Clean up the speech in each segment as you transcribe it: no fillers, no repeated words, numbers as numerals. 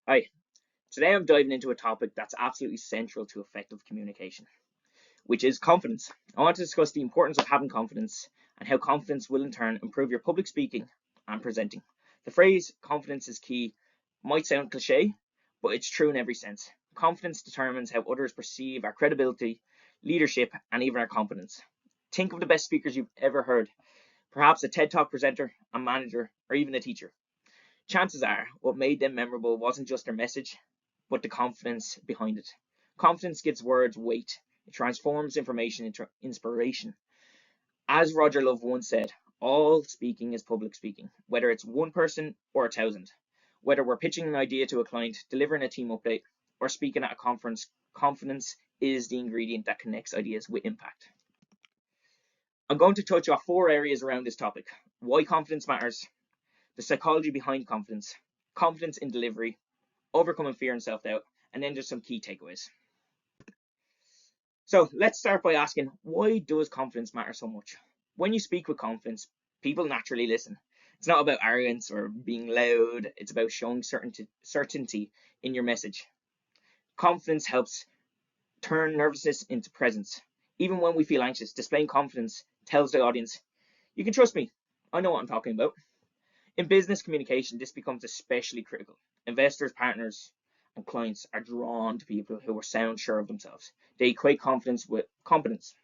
Hi, today I'm diving into a topic that's absolutely central to effective communication, which is confidence. I want to discuss the importance of having confidence and how confidence will in turn improve your public speaking and presenting. The phrase confidence is key might sound cliche, but it's true in every sense. Confidence determines how others perceive our credibility, leadership, and even our competence. Think of the best speakers you've ever heard, perhaps a TED Talk presenter, a manager, or even a teacher. Chances are what made them memorable wasn't just their message, but the confidence behind it. Confidence gives words weight. It transforms information into inspiration. As Roger Love once said, all speaking is public speaking, whether it's one person or 1,000. Whether we're pitching an idea to a client, delivering a team update, or speaking at a conference, confidence is the ingredient that connects ideas with impact. I'm going to touch on 4 areas around this topic: why confidence matters, the psychology behind confidence, confidence in delivery, overcoming fear and self-doubt, and then there's some key takeaways. So let's start by asking, why does confidence matter so much? When you speak with confidence, people naturally listen. It's not about arrogance or being loud, it's about showing certainty in your message. Confidence helps turn nervousness into presence. Even when we feel anxious, displaying confidence tells the audience, you can trust me, I know what I'm talking about. In business communication, this becomes especially critical. Investors, partners, and clients are drawn to people who are sound sure of themselves. They equate confidence with competence.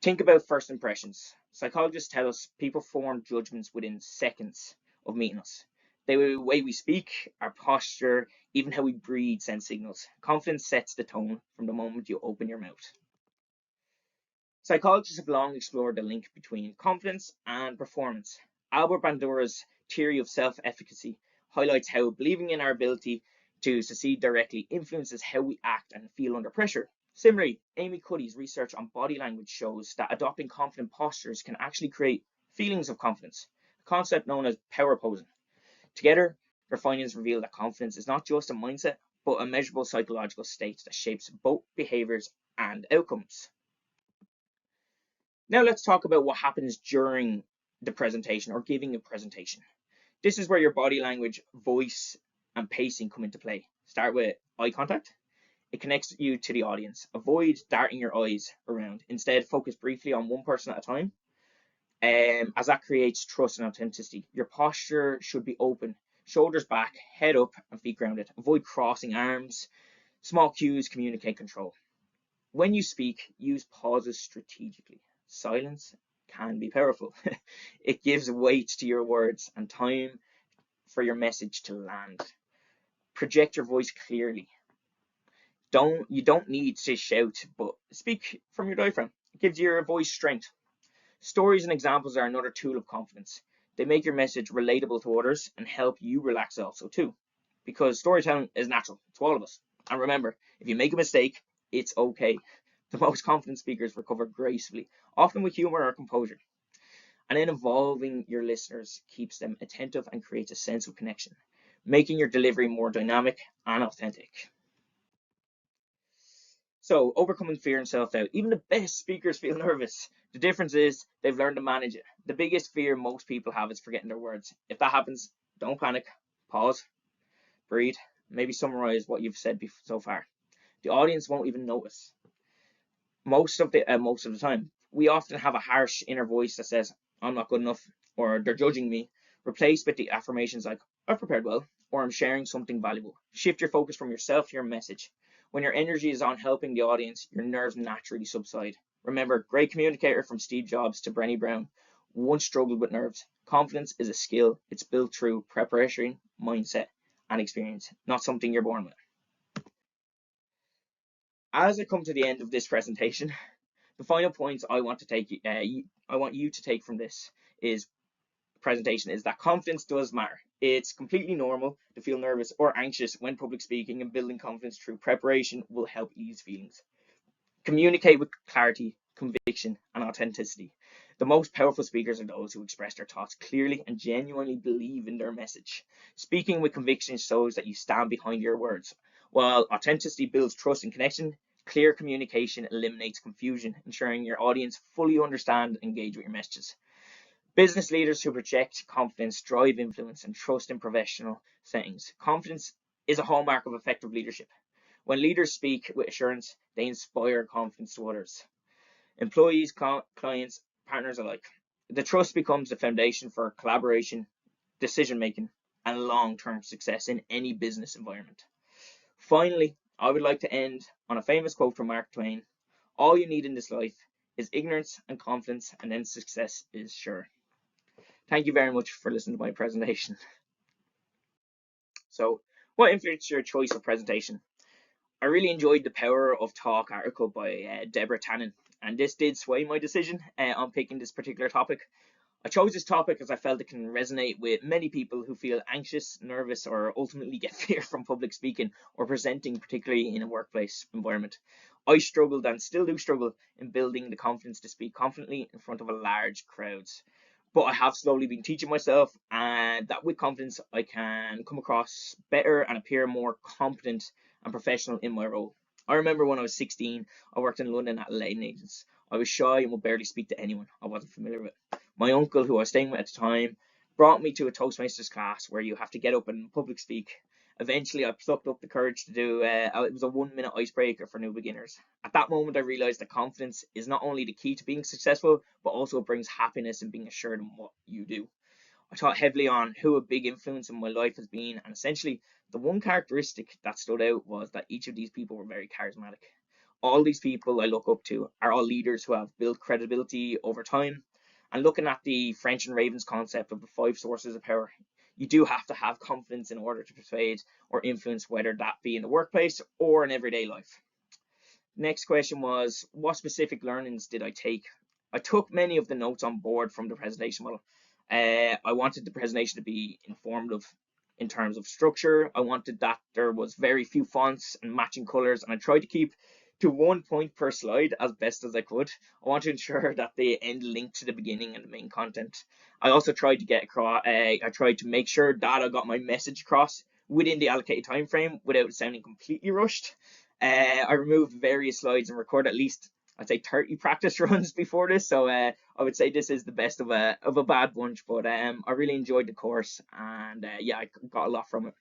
Think about first impressions. Psychologists tell us people form judgments within seconds of meeting us. The way we speak, our posture, even how we breathe send signals. Confidence sets the tone from the moment you open your mouth. Psychologists have long explored the link between confidence and performance. Albert Bandura's theory of self-efficacy highlights how believing in our ability to succeed directly influences how we act and feel under pressure. Similarly, Amy Cuddy's research on body language shows that adopting confident postures can actually create feelings of confidence, a concept known as power posing. Together, their findings reveal that confidence is not just a mindset, but a measurable psychological state that shapes both behaviors and outcomes. Now let's talk about what happens during the presentation or giving a presentation. This is where your body language, voice, and pacing come into play. Start with eye contact. It connects you to the audience. Avoid darting your eyes around. Instead, focus briefly on one person at a time, as that creates trust and authenticity. Your posture should be open, shoulders back, head up, and feet grounded. Avoid crossing arms. Small cues communicate control. When you speak, use pauses strategically. Silence can be powerful. It gives weight to your words and time for your message to land. Project your voice clearly. You don't need to shout, but speak from your diaphragm. It gives your voice strength. Stories and examples are another tool of confidence. They make your message relatable to others and help you relax also too. Because storytelling is natural to all of us. And remember, if you make a mistake, it's okay. The most confident speakers recover gracefully, often with humor or composure. And then involving your listeners keeps them attentive and creates a sense of connection, making your delivery more dynamic and authentic. So, overcoming fear and self-doubt. Even the best speakers feel nervous. The difference is they've learned to manage it. The biggest fear most people have is forgetting their words. If that happens, don't panic. Pause, breathe, maybe summarize what you've said so far. The audience won't even notice. Most of the time, we often have a harsh inner voice that says, I'm not good enough, or they're judging me, replaced with the affirmations like, I've prepared well, or I'm sharing something valuable. Shift your focus from yourself to your message. When your energy is on helping the audience, your nerves naturally subside. Remember, great communicator from Steve Jobs to Brené Brown once struggled with nerves. Confidence is a skill. It's built through preparation, mindset, and experience, not something you're born with. As I come to the end of this presentation, the final points I want you to take from this presentation is that confidence does matter. It's completely normal to feel nervous or anxious when public speaking, and building confidence through preparation will help ease feelings. Communicate with clarity, conviction, and authenticity. The most powerful speakers are those who express their thoughts clearly and genuinely believe in their message. Speaking with conviction shows that you stand behind your words, while authenticity builds trust and connection. Clear communication eliminates confusion, ensuring your audience fully understand and engage with your messages. Business leaders who project confidence drive influence and trust in professional settings. Confidence is a hallmark of effective leadership. When leaders speak with assurance, they inspire confidence to others, employees, clients, partners alike. The trust becomes the foundation for collaboration, decision making, and long-term success in any business environment. Finally, I would like to end on a famous quote from Mark Twain: "All you need in this life is ignorance and confidence, and then success is sure." Thank you very much for listening to my presentation. So, what influenced your choice of presentation? I really enjoyed the Power of Talk article by Deborah Tannen, and this did sway my decision on picking this particular topic. I chose this topic as I felt it can resonate with many people who feel anxious, nervous, or ultimately get fear from public speaking or presenting, particularly in a workplace environment. I struggled and still do struggle in building the confidence to speak confidently in front of a large crowds. But I have slowly been teaching myself, and that with confidence I can come across better and appear more competent and professional in my role. I remember when I was 16, I worked in London at a letting agents. I was shy and would barely speak to anyone I wasn't familiar with. My uncle, who I was staying with at the time, brought me to a Toastmasters class where you have to get up and public speak. Eventually, I plucked up the courage to do it was a 1 minute icebreaker for new beginners. At that moment, I realized that confidence is not only the key to being successful, but also brings happiness in being assured in what you do. I thought heavily on who a big influence in my life has been, and essentially, the one characteristic that stood out was that each of these people were very charismatic. All these people I look up to are all leaders who have built credibility over time. And looking at the French and Ravens concept of the 5 sources of power, you do have to have confidence in order to persuade or influence, whether that be in the workplace or in everyday life. Next question was, what specific learnings did I take? I took many of the notes on board from the presentation model. I wanted the presentation to be informative in terms of structure. I wanted that there was very few fonts and matching colors, and I tried to keep to 1 point per slide as best as I could. I want to ensure that they end linked to the beginning and the main content. I also tried to get across. I tried to make sure that I got my message across within the allocated time frame without sounding completely rushed. I removed various slides and recorded at least, I'd say, 30 practice runs before this. So I would say this is the best of a bad bunch. But I really enjoyed the course, and yeah, I got a lot from it.